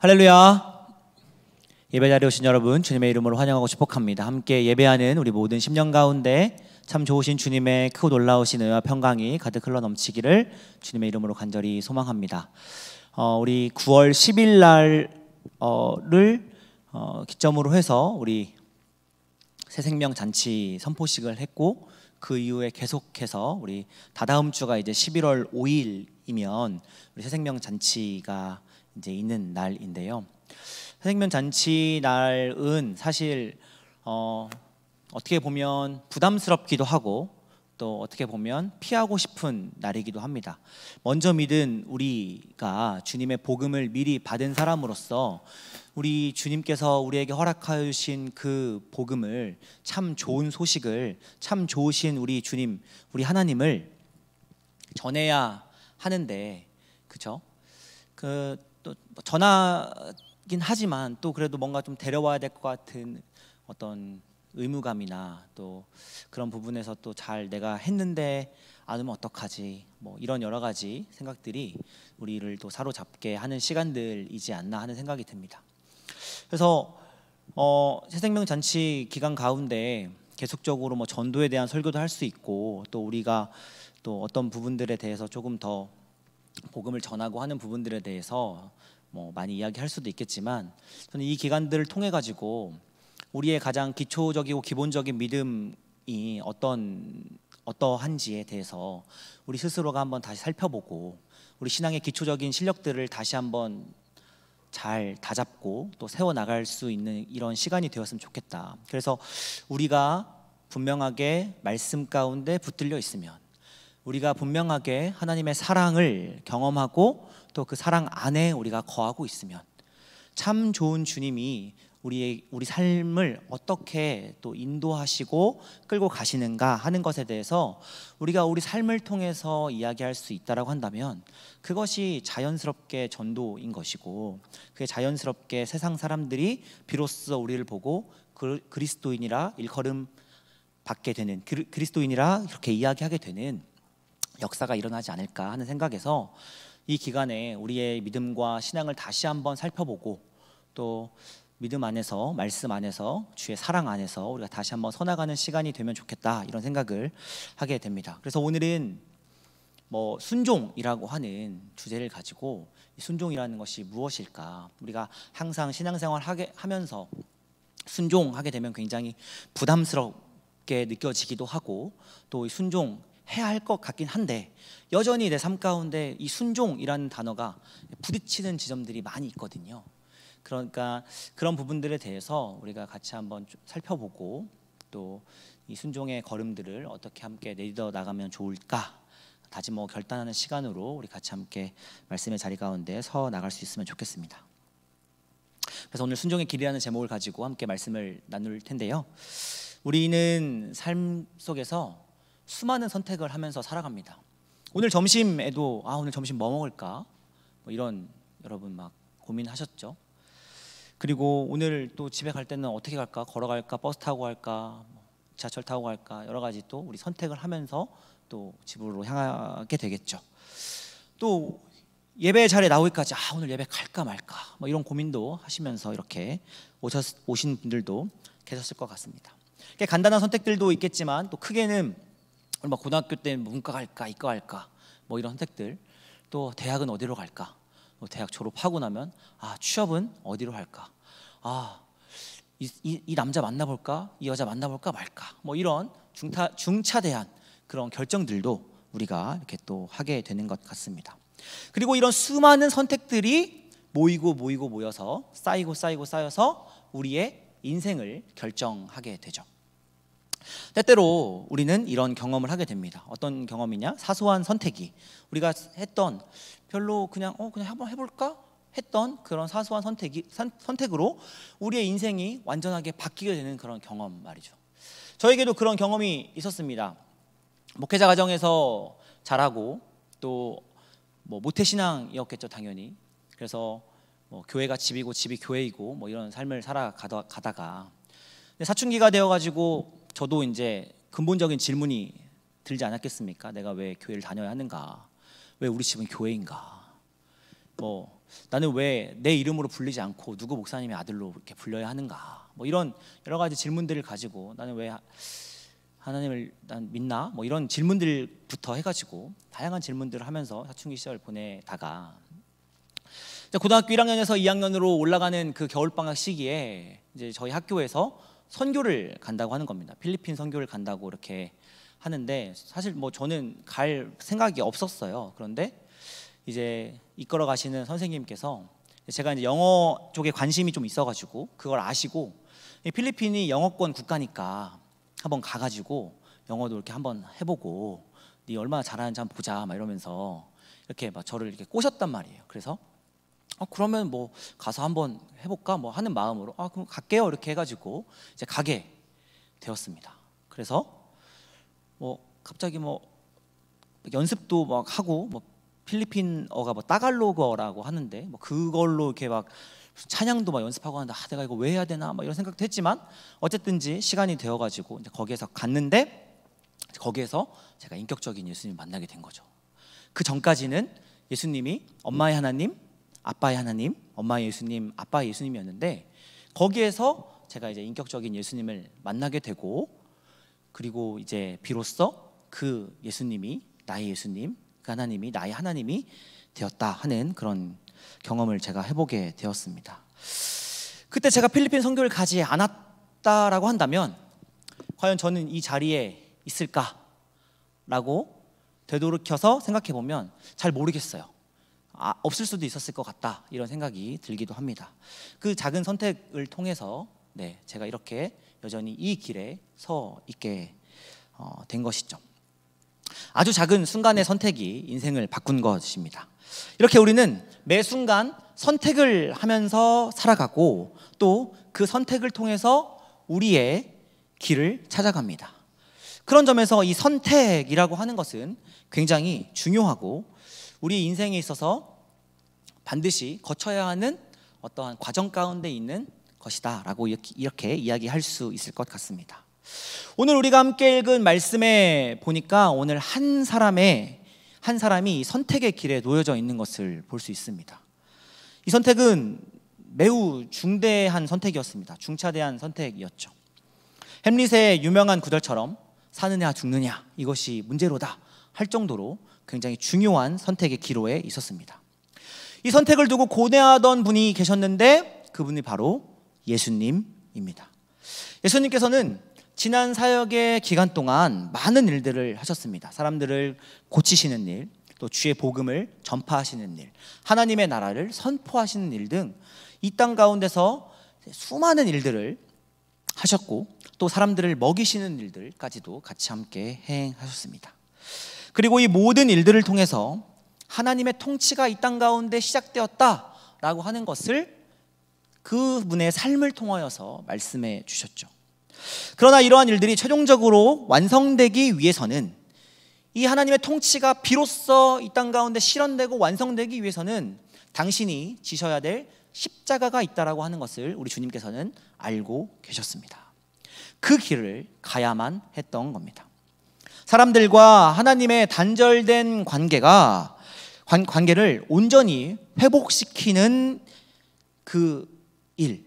할렐루야. 예배 자리에 오신 여러분 주님의 이름으로 환영하고 축복합니다. 함께 예배하는 우리 모든 심령 가운데 참 좋으신 주님의 크고 놀라우신 은혜와 평강이 가득 흘러 넘치기를 주님의 이름으로 간절히 소망합니다. 우리 9월 10일 날을 기점으로 해서 우리 새생명 잔치 선포식을 했고, 그 이후에 계속해서 우리 다다음 주가 이제 11월 5일이면 우리 새생명 잔치가 이제 있는 날인데요. 새생명 잔치 날은 사실 어떻게 보면 부담스럽기도 하고 또 어떻게 보면 피하고 싶은 날이기도 합니다. 먼저 믿은 우리가 주님의 복음을 미리 받은 사람으로서 우리 주님께서 우리에게 허락하여 주신 그 복음을, 참 좋은 소식을, 참 좋으신 우리 주님, 우리 하나님을 전해야 하는데, 그렇죠? 또 전하긴 하지만 또 그래도 뭔가 좀 데려와야 될 것 같은 어떤 의무감이나 또 그런 부분에서 또 잘 내가 했는데 안 오면 어떡하지, 뭐 이런 여러 가지 생각들이 우리를 또 사로잡게 하는 시간들이지 않나 하는 생각이 듭니다. 그래서 새생명 잔치 기간 가운데 계속적으로 뭐 전도에 대한 설교도 할 수 있고, 또 우리가 또 어떤 부분들에 대해서 조금 더 복음을 전하고 하는 부분들에 대해서 뭐 많이 이야기할 수도 있겠지만, 저는 이 기간들을 통해 가지고 우리의 가장 기초적이고 기본적인 믿음이 어떠한지에 대해서 우리 스스로가 한번 다시 살펴보고, 우리 신앙의 기초적인 실력들을 다시 한번 잘 다잡고 또 세워나갈 수 있는 이런 시간이 되었으면 좋겠다. 그래서 우리가 분명하게 말씀 가운데 붙들려 있으면, 우리가 분명하게 하나님의 사랑을 경험하고 또 그 사랑 안에 우리가 거하고 있으면, 참 좋은 주님이 우리 삶을 어떻게 또 인도하시고 끌고 가시는가 하는 것에 대해서 우리가 우리 삶을 통해서 이야기할 수 있다라고 한다면, 그것이 자연스럽게 전도인 것이고, 그게 자연스럽게 세상 사람들이 비로소 우리를 보고 그리스도인이라 일컬음 받게 되는, 그리스도인이라 이렇게 이야기하게 되는 역사가 일어나지 않을까 하는 생각에서 이 기간에 우리의 믿음과 신앙을 다시 한번 살펴보고, 또 믿음 안에서, 말씀 안에서, 주의 사랑 안에서 우리가 다시 한번 서나가는 시간이 되면 좋겠다, 이런 생각을 하게 됩니다. 그래서 오늘은 뭐 순종이라고 하는 주제를 가지고, 이 순종이라는 것이 무엇일까? 우리가 항상 신앙생활 하면서 순종하게 되면 굉장히 부담스럽게 느껴지기도 하고, 또 순종 해야 할 것 같긴 한데, 여전히 내 삶 가운데 이 순종이라는 단어가 부딪히는 지점들이 많이 있거든요. 그러니까 그런 부분들에 대해서 우리가 같이 한번 살펴보고, 또 이 순종의 걸음들을 어떻게 함께 내딛어 나가면 좋을까 다짐하고 결단하는 시간으로 우리 같이 함께 말씀의 자리 가운데 서 나갈 수 있으면 좋겠습니다. 그래서 오늘 순종의 길이라는 제목을 가지고 함께 말씀을 나눌 텐데요. 우리는 삶 속에서 수많은 선택을 하면서 살아갑니다. 오늘 점심에도 오늘 점심 뭐 먹을까? 뭐 이런 여러분 막 고민하셨죠? 그리고 오늘 또 집에 갈 때는 어떻게 갈까? 걸어갈까? 버스 타고 갈까? 지하철 타고 갈까? 여러 가지 또 우리 선택을 하면서 또 집으로 향하게 되겠죠. 또 예배 자리에 나오기까지 오늘 예배 갈까 말까? 뭐 이런 고민도 하시면서 이렇게 오신 분들도 계셨을 것 같습니다. 간단한 선택들도 있겠지만, 또 크게는 막 고등학교 때 문과 갈까 이과 갈까 뭐 이런 선택들, 또 대학은 어디로 갈까, 뭐 대학 졸업하고 나면 취업은 어디로 할까, 이 남자 만나볼까, 이 여자 만나볼까 말까, 뭐 이런 중차대한 그런 결정들도 우리가 이렇게 또 하게 되는 것 같습니다. 그리고 이런 수많은 선택들이 모여서 쌓여서 우리의 인생을 결정하게 되죠. 때때로 우리는 이런 경험을 하게 됩니다. 어떤 경험이냐? 사소한 선택이 우리가 했던, 별로 그냥 한번 해볼까 했던 그런 사소한 선택으로 우리의 인생이 완전하게 바뀌게 되는 그런 경험 말이죠. 저에게도 그런 경험이 있었습니다. 목회자 가정에서 자라고, 또 뭐 모태신앙이었겠죠, 당연히. 그래서 뭐 교회가 집이고 집이 교회이고 뭐 이런 삶을 살아가다가 사춘기가 되어가지고 저도 이제 근본적인 질문이 들지 않았겠습니까? 내가 왜 교회를 다녀야 하는가? 왜 우리 집은 교회인가? 뭐 나는 왜 내 이름으로 불리지 않고 누구 목사님의 아들로 이렇게 불려야 하는가, 뭐 이런 여러 가지 질문들을 가지고 나는 왜 하나님을 난 믿나, 뭐 이런 질문들부터 해가지고 다양한 질문들을 하면서 사춘기 시절 보내다가 고등학교 1학년에서 2학년으로 올라가는 그 겨울방학 시기에 이제 저희 학교에서 선교를 간다고 하는 겁니다. 필리핀 선교를 간다고 이렇게 하는데 사실 뭐 저는 갈 생각이 없었어요. 그런데 이제 이끌어 가시는 선생님께서 제가 이제 영어 쪽에 관심이 좀 있어가지고 그걸 아시고 필리핀이 영어권 국가니까 한번 가가지고 영어도 이렇게 한번 해보고 네 얼마나 잘하는지 한번 보자 막 이러면서 이렇게 막 저를 이렇게 꼬셨단 말이에요. 그래서 그러면 뭐 가서 한번 해볼까 뭐 하는 마음으로 그럼 갈게요 이렇게 해가지고 이제 가게 되었습니다. 그래서 뭐 갑자기 뭐 연습도 막 하고 뭐 필리핀어가 뭐 따갈로그어라고 하는데 뭐 그걸로 이렇게 막 찬양도 막 연습하고 하는데 내가 이거 왜 해야 되나 막 이런 생각도 했지만 어쨌든지 시간이 되어가지고 이제 거기에서 갔는데 거기에서 제가 인격적인 예수님을 만나게 된 거죠. 그 전까지는 예수님이 엄마의 하나님, 아빠의 하나님, 엄마의 예수님, 아빠의 예수님이었는데 거기에서 제가 이제 인격적인 예수님을 만나게 되고 그리고 이제 비로소 그 예수님이 나의 예수님, 그 하나님이 나의 하나님이 되었다 하는 그런 경험을 제가 해보게 되었습니다. 그때 제가 필리핀 선교를 가지 않았다라고 한다면 과연 저는 이 자리에 있을까라고 되돌이켜서 생각해 보면 잘 모르겠어요. 없을 수도 있었을 것 같다 이런 생각이 들기도 합니다. 그 작은 선택을 통해서 제가 이렇게 여전히 이 길에 서 있게 된 것이죠. 아주 작은 순간의 선택이 인생을 바꾼 것입니다. 이렇게 우리는 매 순간 선택을 하면서 살아가고 또 그 선택을 통해서 우리의 길을 찾아갑니다. 그런 점에서 이 선택이라고 하는 것은 굉장히 중요하고 우리 인생에 있어서 반드시 거쳐야 하는 어떠한 과정 가운데 있는 것이다 라고 이렇게 이야기할 수 있을 것 같습니다. 오늘 우리가 함께 읽은 말씀에 보니까 오늘 한 사람이 선택의 길에 놓여져 있는 것을 볼 수 있습니다. 이 선택은 매우 중대한 선택이었습니다. 중차대한 선택이었죠. 햄릿의 유명한 구절처럼 사느냐 죽느냐 이것이 문제로다 할 정도로 굉장히 중요한 선택의 기로에 있었습니다. 이 선택을 두고 고뇌하던 분이 계셨는데 그분이 바로 예수님입니다. 예수님께서는 지난 사역의 기간 동안 많은 일들을 하셨습니다. 사람들을 고치시는 일, 또 주의 복음을 전파하시는 일, 하나님의 나라를 선포하시는 일 등 이 땅 가운데서 수많은 일들을 하셨고 또 사람들을 먹이시는 일들까지도 같이 함께 행하셨습니다. 그리고 이 모든 일들을 통해서 하나님의 통치가 이 땅 가운데 시작되었다라고 하는 것을 그분의 삶을 통하여서 말씀해 주셨죠. 그러나 이러한 일들이 최종적으로 완성되기 위해서는 이 하나님의 통치가 비로소 이 땅 가운데 실현되고 완성되기 위해서는 당신이 지셔야 될 십자가가 있다라고 하는 것을 우리 주님께서는 알고 계셨습니다. 그 길을 가야만 했던 겁니다. 사람들과 하나님의 단절된 관계를 온전히 회복시키는 그 일,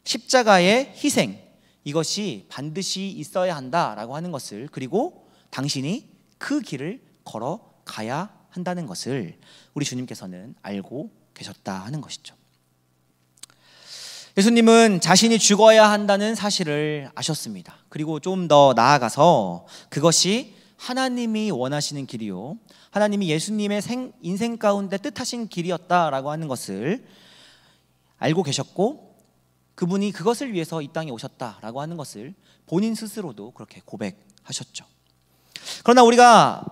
십자가의 희생, 이것이 반드시 있어야 한다라고 하는 것을, 그리고 당신이 그 길을 걸어가야 한다는 것을 우리 주님께서는 알고 계셨다 하는 것이죠. 예수님은 자신이 죽어야 한다는 사실을 아셨습니다. 그리고 좀 더 나아가서 그것이 하나님이 원하시는 길이요, 하나님이 예수님의 인생 가운데 뜻하신 길이었다라고 하는 것을 알고 계셨고, 그분이 그것을 위해서 이 땅에 오셨다라고 하는 것을 본인 스스로도 그렇게 고백하셨죠. 그러나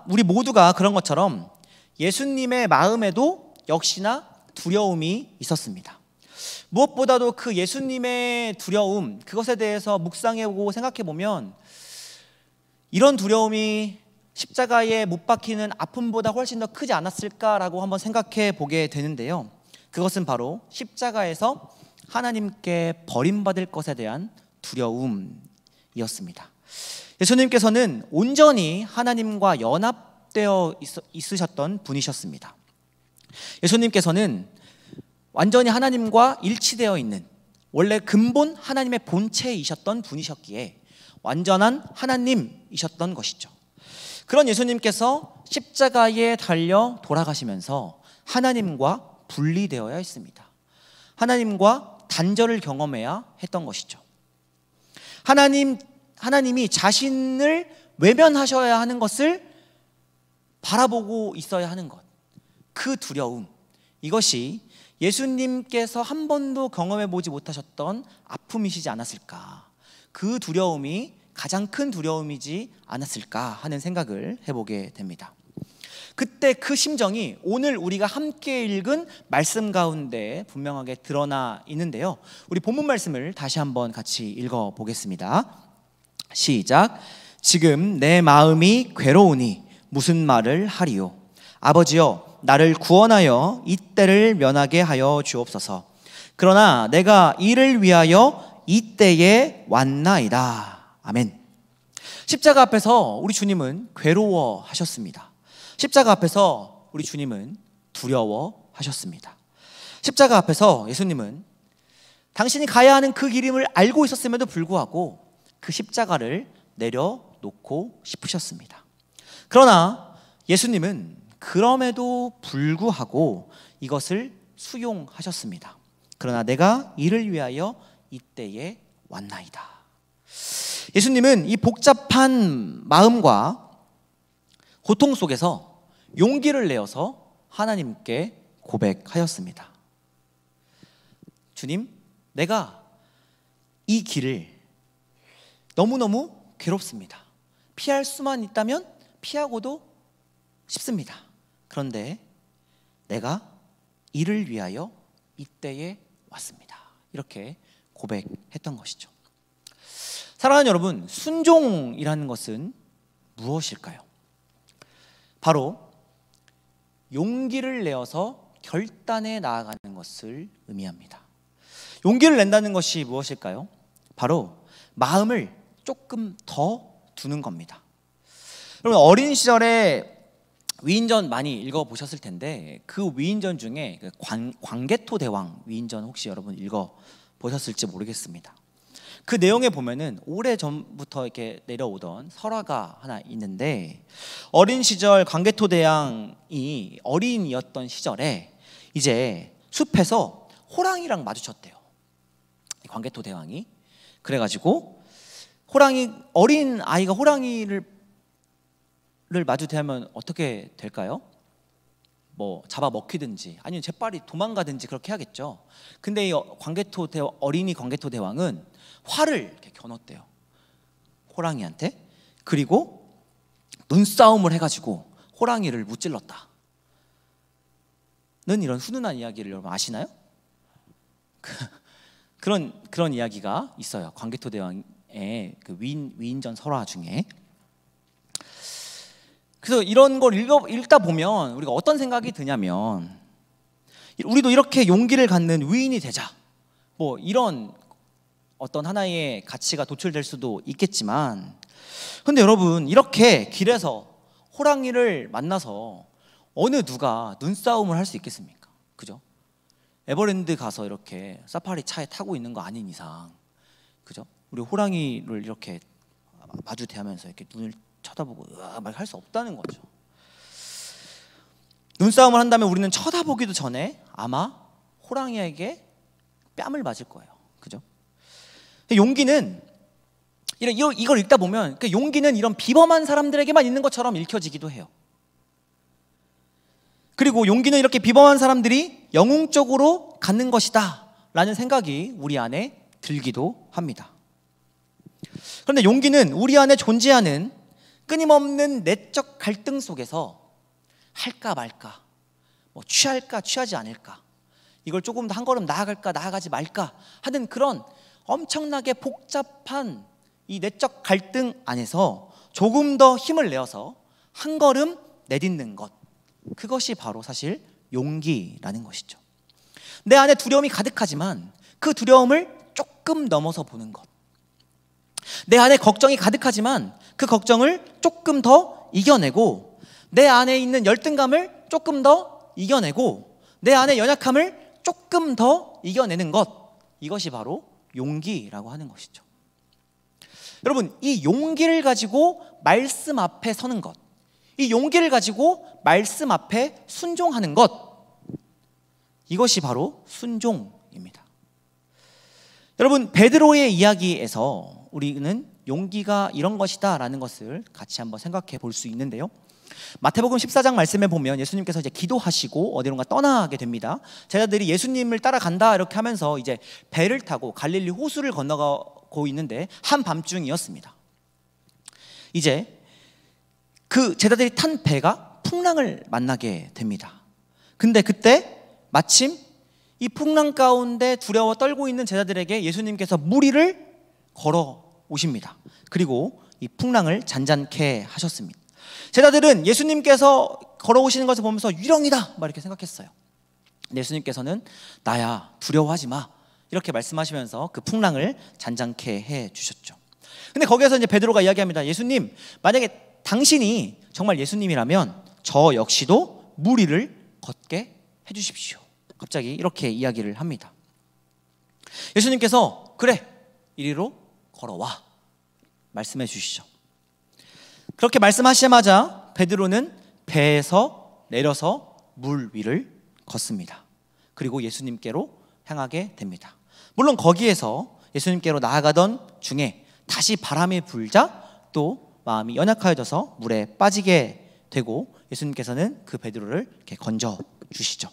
우리 모두가 그런 것처럼 예수님의 마음에도 역시나 두려움이 있었습니다. 무엇보다도 그 예수님의 두려움, 그것에 대해서 묵상해보고 생각해보면 이런 두려움이 십자가에 못 박히는 아픔보다 훨씬 더 크지 않았을까라고 한번 생각해 보게 되는데요, 그것은 바로 십자가에서 하나님께 버림받을 것에 대한 두려움이었습니다. 예수님께서는 온전히 하나님과 연합되어 있으셨던 분이셨습니다. 예수님께서는 완전히 하나님과 일치되어 있는 원래 근본 하나님의 본체이셨던 분이셨기에 완전한 하나님이셨던 것이죠. 그런 예수님께서 십자가에 달려 돌아가시면서 하나님과 분리되어야 했습니다. 하나님과 단절을 경험해야 했던 것이죠. 하나님이 자신을 외면하셔야 하는 것을 바라보고 있어야 하는 것, 그 두려움, 이것이 예수님께서 한 번도 경험해 보지 못하셨던 아픔이시지 않았을까, 그 두려움이 가장 큰 두려움이지 않았을까 하는 생각을 해보게 됩니다. 그때 그 심정이 오늘 우리가 함께 읽은 말씀 가운데 분명하게 드러나 있는데요. 우리 본문 말씀을 다시 한번 같이 읽어보겠습니다. 시작. 지금 내 마음이 괴로우니 무슨 말을 하리요. 아버지여, 나를 구원하여 이 때를 면하게 하여 주옵소서. 그러나 내가 이를 위하여 이 때에 왔나이다. 아멘. 십자가 앞에서 우리 주님은 괴로워하셨습니다. 십자가 앞에서 우리 주님은 두려워하셨습니다. 십자가 앞에서 예수님은 당신이 가야 하는 그 길임을 알고 있었음에도 불구하고 그 십자가를 내려놓고 싶으셨습니다. 그러나 예수님은 그럼에도 불구하고 이것을 수용하셨습니다. 그러나 내가 이를 위하여 이때에 왔나이다. 예수님은 이 복잡한 마음과 고통 속에서 용기를 내어서 하나님께 고백하였습니다. 주님, 내가 이 길을 너무너무 괴롭습니다. 피할 수만 있다면 피하고도 싶습니다. 그런데 내가 이를 위하여 이때에 왔습니다. 이렇게 고백했던 것이죠. 사랑하는 여러분, 순종이라는 것은 무엇일까요? 바로 용기를 내어서 결단에 나아가는 것을 의미합니다. 용기를 낸다는 것이 무엇일까요? 바로 마음을 조금 더 두는 겁니다. 여러분, 어린 시절에 위인전 많이 읽어보셨을 텐데 그 위인전 중에 광개토 대왕 위인전 혹시 여러분 읽어보셨을지 모르겠습니다. 그 내용에 보면은 오래전부터 이렇게 내려오던 설화가 하나 있는데, 어린 시절 광개토 대왕이 어린이였던 시절에 이제 숲에서 호랑이랑 마주쳤대요. 광개토 대왕이. 그래가지고 어린 아이가 호랑이를 마주대하면 어떻게 될까요? 뭐 잡아먹히든지 아니면 재빨리 도망가든지 그렇게 하겠죠. 근데 이 어린이 광개토 대왕은 활을 이렇게 겨눴대요, 호랑이한테. 그리고 눈싸움을 해가지고 호랑이를 무찔렀다. 는 이런 훈훈한 이야기를 여러분 아시나요? 그런 이야기가 있어요. 광개토 대왕의 그 위인전 설화 중에. 그래서 이런 걸 읽다 보면 우리가 어떤 생각이 드냐면, 우리도 이렇게 용기를 갖는 위인이 되자, 뭐 이런 어떤 하나의 가치가 도출될 수도 있겠지만, 근데 여러분, 이렇게 길에서 호랑이를 만나서 어느 누가 눈싸움을 할 수 있겠습니까? 그죠? 에버랜드 가서 이렇게 사파리 차에 타고 있는 거 아닌 이상, 그죠? 우리 호랑이를 이렇게 마주 대하면서 이렇게 눈을 쳐다보고 막 할 수 없다는 거죠. 눈싸움을 한다면 우리는 쳐다보기도 전에 아마 호랑이에게 뺨을 맞을 거예요. 그죠? 용기는 이걸 읽다 보면 용기는 이런 비범한 사람들에게만 있는 것처럼 읽혀지기도 해요. 그리고 용기는 이렇게 비범한 사람들이 영웅적으로 갖는 것이다 라는 생각이 우리 안에 들기도 합니다. 그런데 용기는 우리 안에 존재하는 끊임없는 내적 갈등 속에서 할까 말까, 뭐 취할까 취하지 않을까, 이걸 조금 더 한 걸음 나아갈까 나아가지 말까 하는 그런 엄청나게 복잡한 이 내적 갈등 안에서 조금 더 힘을 내어서 한 걸음 내딛는 것, 그것이 바로 사실 용기라는 것이죠. 내 안에 두려움이 가득하지만 그 두려움을 조금 넘어서 보는 것, 내 안에 걱정이 가득하지만 그 걱정을 조금 더 이겨내고 내 안에 있는 열등감을 조금 더 이겨내고 내 안의 연약함을 조금 더 이겨내는 것, 이것이 바로 용기라고 하는 것이죠. 여러분, 이 용기를 가지고 말씀 앞에 서는 것, 이 용기를 가지고 말씀 앞에 순종하는 것, 이것이 바로 순종입니다. 여러분, 베드로의 이야기에서 우리는 용기가 이런 것이다 라는 것을 같이 한번 생각해 볼 수 있는데요, 마태복음 14장 말씀에 보면 예수님께서 이제 기도하시고 어디론가 떠나게 됩니다. 제자들이 예수님을 따라간다 이렇게 하면서 이제 배를 타고 갈릴리 호수를 건너가고 있는데 한밤중이었습니다. 이제 그 제자들이 탄 배가 풍랑을 만나게 됩니다. 근데 그때 마침 이 풍랑 가운데 두려워 떨고 있는 제자들에게 예수님께서 무리를 걸어 오십니다. 그리고 이 풍랑을 잔잔케 하셨습니다. 제자들은 예수님께서 걸어오시는 것을 보면서 유령이다 막 이렇게 생각했어요. 예수님께서는 나야 두려워하지 마 이렇게 말씀하시면서 그 풍랑을 잔잔케 해 주셨죠. 근데 거기에서 이제 베드로가 이야기합니다. 예수님, 만약에 당신이 정말 예수님이라면 저 역시도 물 위를 걷게 해 주십시오. 갑자기 이렇게 이야기를 합니다. 예수님께서 그래, 이리로 걸어와 말씀해 주시죠. 그렇게 말씀하시자마자 베드로는 배에서 내려서 물 위를 걷습니다. 그리고 예수님께로 향하게 됩니다. 물론 거기에서 예수님께로 나아가던 중에 다시 바람이 불자 또 마음이 연약하여져서 물에 빠지게 되고 예수님께서는 그 베드로를 이렇게 건져 주시죠.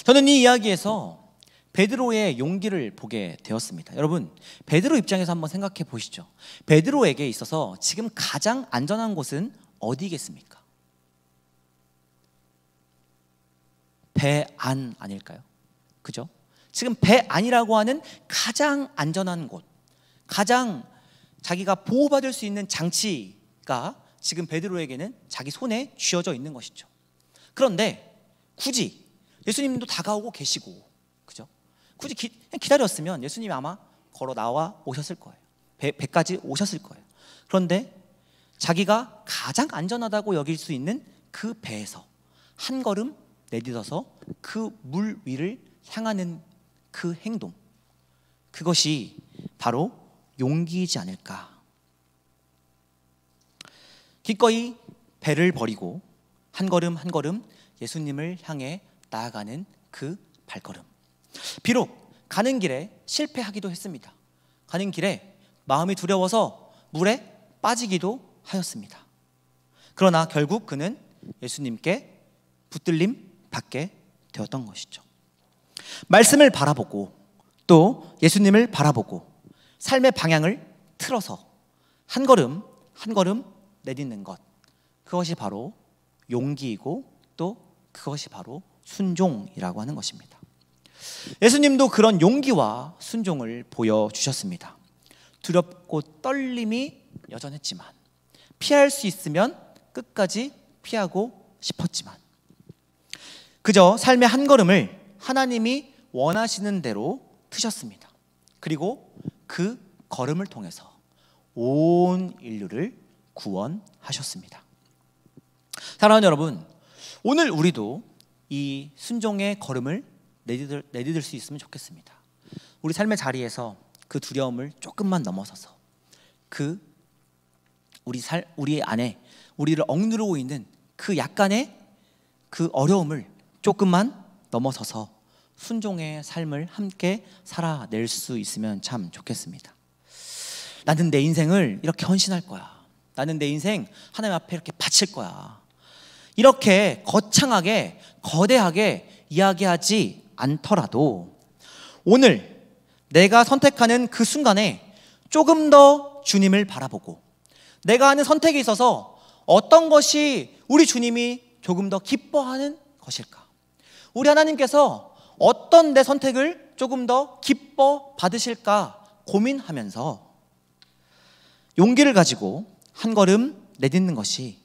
저는 이 이야기에서 베드로의 용기를 보게 되었습니다. 여러분, 베드로 입장에서 한번 생각해 보시죠. 베드로에게 있어서 지금 가장 안전한 곳은 어디겠습니까? 배 안 아닐까요? 그죠? 지금 배 안이라고 하는 가장 안전한 곳, 가장 자기가 보호받을 수 있는 장치가 지금 베드로에게는 자기 손에 쥐어져 있는 것이죠. 그런데 굳이 예수님도 다가오고 계시고, 그죠? 굳이 기다렸으면 예수님이 아마 걸어 나와 오셨을 거예요. 배까지 오셨을 거예요. 그런데 자기가 가장 안전하다고 여길 수 있는 그 배에서 한 걸음 내딛어서 그 물 위를 향하는 그 행동, 그것이 바로 용기이지 않을까. 기꺼이 배를 버리고 한 걸음 한 걸음 예수님을 향해 나아가는 그 발걸음. 비록 가는 길에 실패하기도 했습니다. 가는 길에 마음이 두려워서 물에 빠지기도 하였습니다. 그러나 결국 그는 예수님께 붙들림 받게 되었던 것이죠. 말씀을 바라보고 또 예수님을 바라보고 삶의 방향을 틀어서 한 걸음 한 걸음 내딛는 것, 그것이 바로 용기이고 또 그것이 바로 순종이라고 하는 것입니다. 예수님도 그런 용기와 순종을 보여주셨습니다. 두렵고 떨림이 여전했지만, 피할 수 있으면 끝까지 피하고 싶었지만, 그저 삶의 한 걸음을 하나님이 원하시는 대로 트셨습니다. 그리고 그 걸음을 통해서 온 인류를 구원하셨습니다. 사랑하는 여러분, 오늘 우리도 이 순종의 걸음을 내딛을 수 있으면 좋겠습니다. 우리 삶의 자리에서 그 두려움을 조금만 넘어서서 우리 안에 우리를 억누르고 있는 그 약간의 그 어려움을 조금만 넘어서서 순종의 삶을 함께 살아낼 수 있으면 참 좋겠습니다. 나는 내 인생을 이렇게 헌신할 거야. 나는 내 인생 하나님 앞에 이렇게 바칠 거야. 이렇게 거창하게 거대하게 이야기하지 않더라도 오늘 내가 선택하는 그 순간에 조금 더 주님을 바라보고 내가 하는 선택에 있어서 어떤 것이 우리 주님이 조금 더 기뻐하는 것일까? 우리 하나님께서 어떤 내 선택을 조금 더 기뻐 받으실까 고민하면서 용기를 가지고 한 걸음 내딛는 것이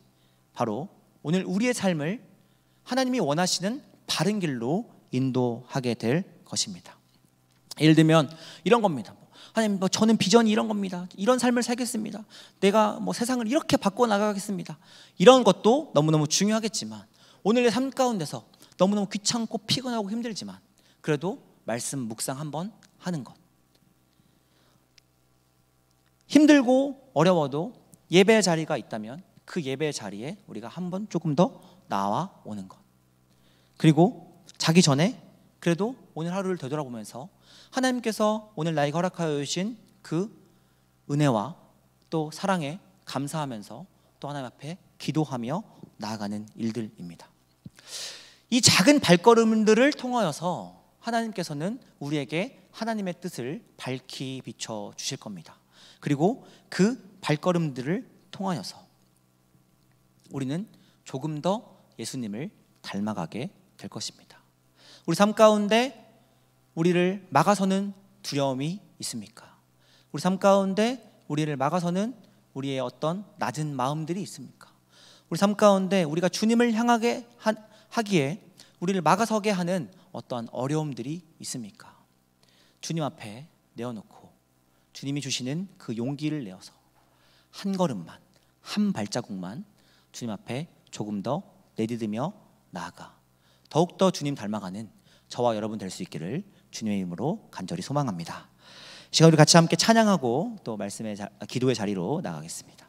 바로 오늘 우리의 삶을 하나님이 원하시는 바른 길로 인도하게 될 것입니다. 예를 들면 이런 겁니다. 하나님, 저는 비전이 이런 겁니다. 이런 삶을 살겠습니다. 내가 세상을 이렇게 바꿔 나가겠습니다. 이런 것도 너무너무 중요하겠지만, 오늘의 삶 가운데서 너무너무 귀찮고 피곤하고 힘들지만 그래도 말씀 묵상 한번 하는 것, 힘들고 어려워도 예배의 자리가 있다면 그 예배의 자리에 우리가 한번 조금 더 나와 오는 것, 그리고 자기 전에 그래도 오늘 하루를 되돌아보면서 하나님께서 오늘 나에게 허락하여 주신 그 은혜와 또 사랑에 감사하면서 또 하나님 앞에 기도하며 나아가는 일들입니다. 이 작은 발걸음들을 통하여서 하나님께서는 우리에게 하나님의 뜻을 밝히 비춰 주실 겁니다. 그리고 그 발걸음들을 통하여서 우리는 조금 더 예수님을 닮아가게 될 것입니다. 우리 삶 가운데 우리를 막아서는 두려움이 있습니까? 우리 삶 가운데 우리를 막아서는 우리의 어떤 낮은 마음들이 있습니까? 우리 삶 가운데 우리가 주님을 향하게 하기에 우리를 막아서게 하는 어떠한 어려움들이 있습니까? 주님 앞에 내어놓고 주님이 주시는 그 용기를 내어서 한 걸음만, 한 발자국만 주님 앞에 조금 더 내디디며 나아가 더욱더 주님 닮아가는 저와 여러분 될 수 있기를 주님의 이름으로 간절히 소망합니다. 시간 우리 같이 함께 찬양하고 또 말씀의 기도의 자리로 나가겠습니다.